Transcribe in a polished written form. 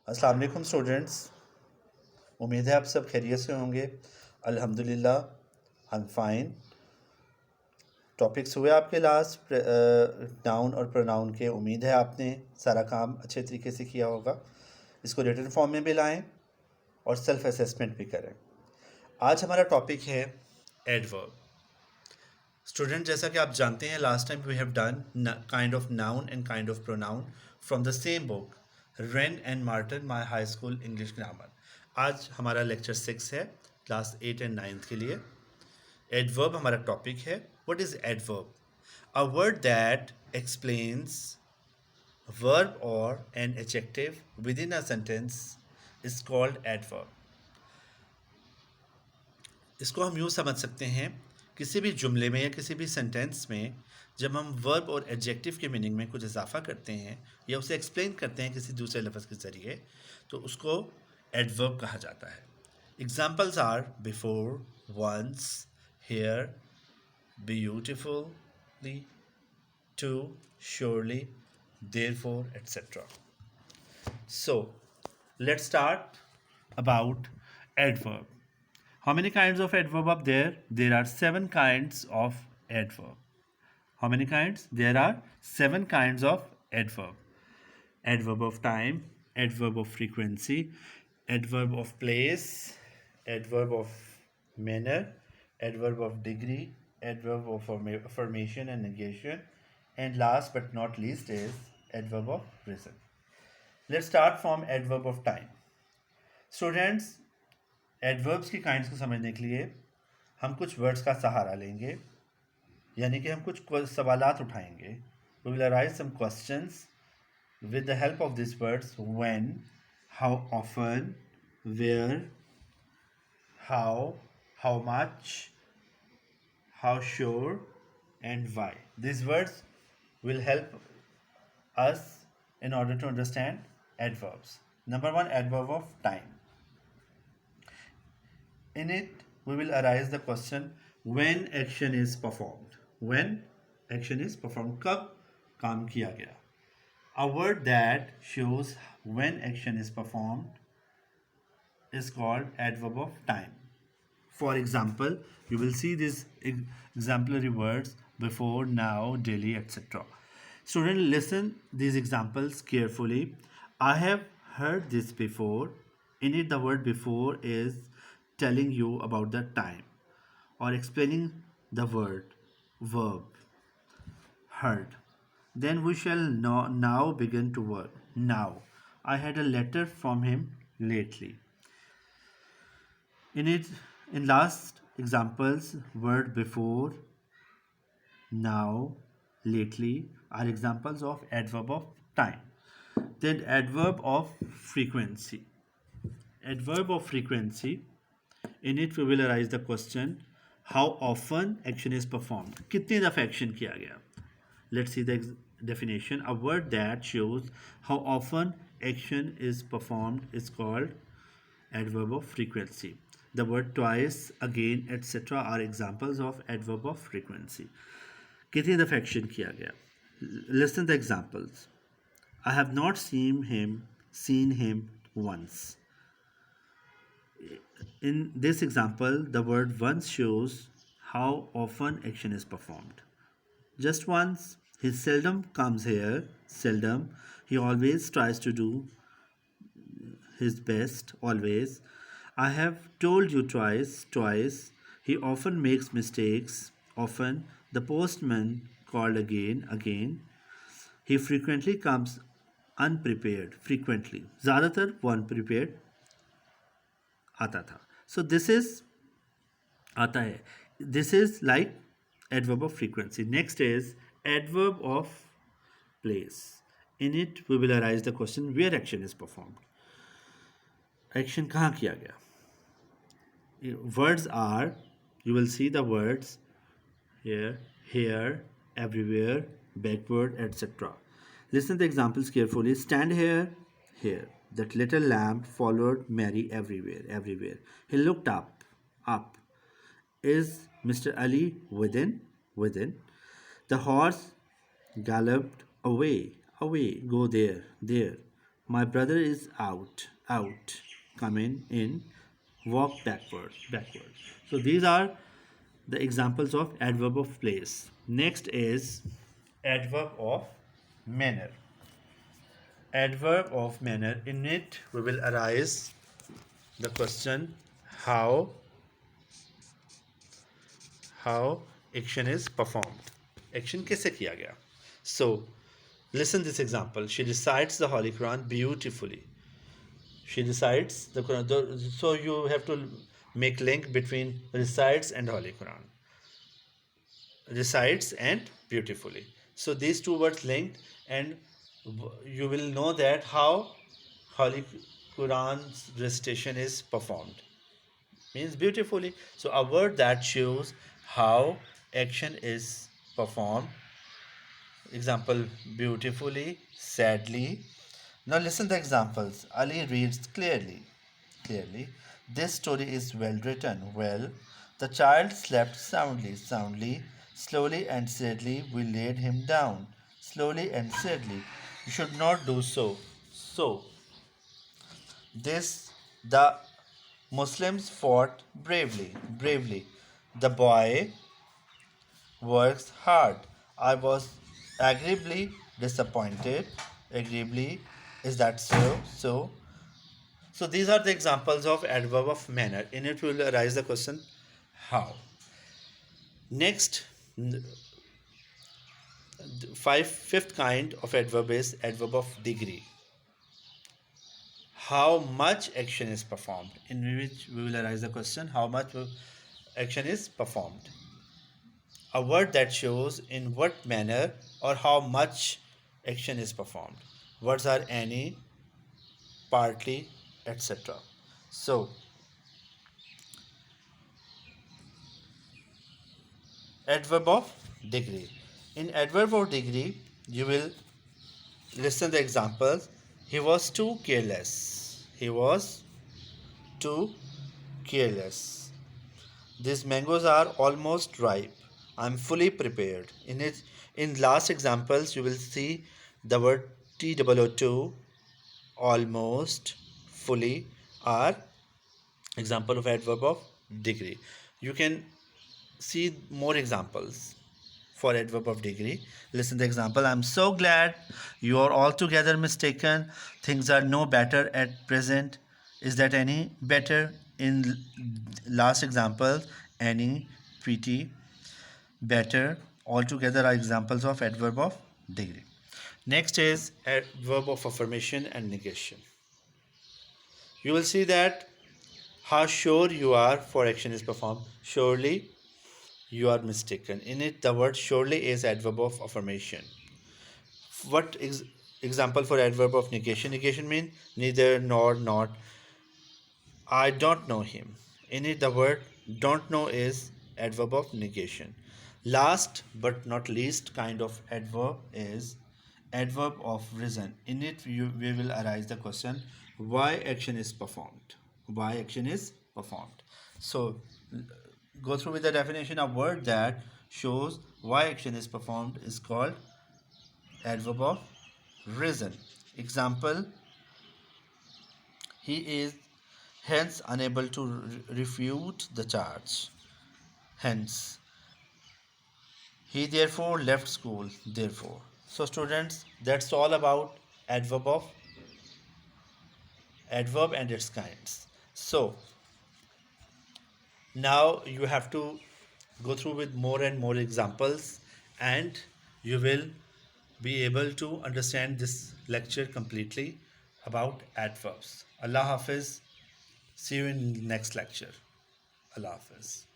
अस्सलाम वालेकुम स्टूडेंट्स। उम्मीद है आप सब खैरियत से होंगे। अल्हम्दुलिल्लाह आई एम फाइन। टॉपिक्स हुए आपके लास्ट नाउन और प्रोनाउन के। उम्मीद है आपने सारा काम अच्छे तरीके से किया होगा। इसको रिटन फॉर्म में भी लाएं और सेल्फ असेसमेंट भी करें। आज हमारा टॉपिक है एडवर्ब। स्टूडेंट, जैसा कि आप जानते हैं last time we have done kind of noun and kind of pronoun from the same book Wren and Martin my high school English grammar. आज हमारा लेक्चर 6 है क्लास 8 एंड 9 के लिए। एडवर्ब हमारा टॉपिक है। What is adverb? A word that explains verb और an adjective within a sentence is called adverb. इसको हम यूँ समझ सकते हैं, किसी भी जुमले में या किसी भी सेंटेंस में जब हम वर्ब और एडजेक्टिव के मीनिंग में कुछ इजाफा करते हैं या उसे एक्सप्लेन करते हैं किसी दूसरे लफ्ज़ के ज़रिए, तो उसको एडवर्ब कहा जाता है। Examples are before, once, here, beautifully, to, surely, therefore, etc. So, let's start about adverb. How many kinds of adverb are there? There are 7 kinds of adverb. How many kinds? There are 7 kinds of adverb. Adverb of time, adverb of frequency, adverb of place, adverb of manner, adverb of degree, adverb of affirmation and negation, and last but not least is adverb of reason. Let's start from adverb of time. Students, adverbs की kinds को समझने के लिए हम कुछ words का सहारा लेंगे, यानी कि हम कुछ सवालात उठाएंगे. We will arise some questions with the help of these words: when, how often, where, how much, how sure, and why. These words will help us in order to understand adverbs. Number 1, adverb of time. In it, we will arise the question when action is performed. When action is performed, कब काम किया गया. A word that shows when action is performed is called adverb of time. For example, you will see these exemplary words before, now, daily, etc. Student, listen these examples carefully. I have heard this before. In it, the word before is telling you about the time or explaining the word, verb, heard. Then we shall now begin to work. Now, I had a letter from him lately. In it, in last examples, word before, now, lately are examples of adverb of time. Then adverb of frequency. Adverb of frequency. In it we will arise the question how often action is performed. कितनी दफ़ा action किया गया. Let's see the definition. A word that shows how often action is performed is called adverb of frequency. The word twice, again, etc. are examples of adverb of frequency. कितनी दफ़ा action किया गया. Listen the examples. I have not seen him once. In this example, the word once shows how often action is performed. Just once. He seldom comes here. Seldom. He always tries to do his best. Always. I have told you twice. Twice. He often makes mistakes. Often. The postman called again. Again. He frequently comes unprepared. Frequently. ज़्यादातर वो unprepared आता था. So this is आता है. This is like adverb of frequency. Next is adverb of place. In it we will arise the question where action is performed. Action कहाँ किया गया. Words are, you will see the words here, everywhere, backward, etc. Listen to the examples carefully. Stand here. That little lamb followed Mary everywhere. He looked up. Is Mr. Ali within? The horse galloped away. Go there. My brother is out, coming in, walk backward. So these are the examples of adverb of place. Next is adverb of manner. Adverb of manner. In it, we will arise the question how how action is performed. Action कैसे किया गया? So, listen this example. She recites the Holy Quran beautifully. She recites the Quran. So you have to make link between recites and Holy Quran. Recites and beautifully. So these two words linked, and you will know that how Holy Quran's recitation is performed. Means beautifully. So a word that shows how action is performed. Example, beautifully, sadly. Now listen the examples. Ali reads clearly. Clearly. This story is well written. Well. The child slept soundly. Soundly. Slowly and sadly we laid him down. Slowly and sadly. You should not do so. So. This the Muslims fought bravely. Bravely. The boy works hard. I was agreeably disappointed. Agreeably, is that so? So these are the examples of adverb of manner. In it will arise the question how. Next, fifth kind of adverb is adverb of degree. How much action is performed? In which we will arise the question how much action is performed. A word that shows in what manner or how much action is performed. Words are any, partly, etc. So, adverb of degree. In adverb of degree, you will listen the examples. He was too careless. He was too careless. These mangoes are almost ripe. I'm fully prepared. In last examples, you will see the word TOO, almost, fully, are example of adverb of degree. You can see more examples for adverb of degree. Listen to the example. I'm so glad you are altogether mistaken. Things are no better at present. Is that any better? In last example, any, pretty, better, altogether are examples of adverb of degree. Next is adverb of affirmation and negation. You will see that how sure you are for action is performed. Surely you are mistaken. In it, the word surely is adverb of affirmation. What is example for adverb of negation? Negation means neither nor not. I don't know him. In it, the word don't know is adverb of negation. Last but not least kind of adverb is adverb of reason. In it, we will arise the question why action is performed. Why action is performed. So, go through with the definition. A word that shows why action is performed is called adverb of reason. Example, he is hence unable to refute the charge. Hence, he therefore left school. Therefore. So, students, that's all about adverb and its kinds. So, now you have to go through with more and more examples, and you will be able to understand this lecture completely about adverbs. Allah Hafiz. See you in next lecture. Allah Hafiz.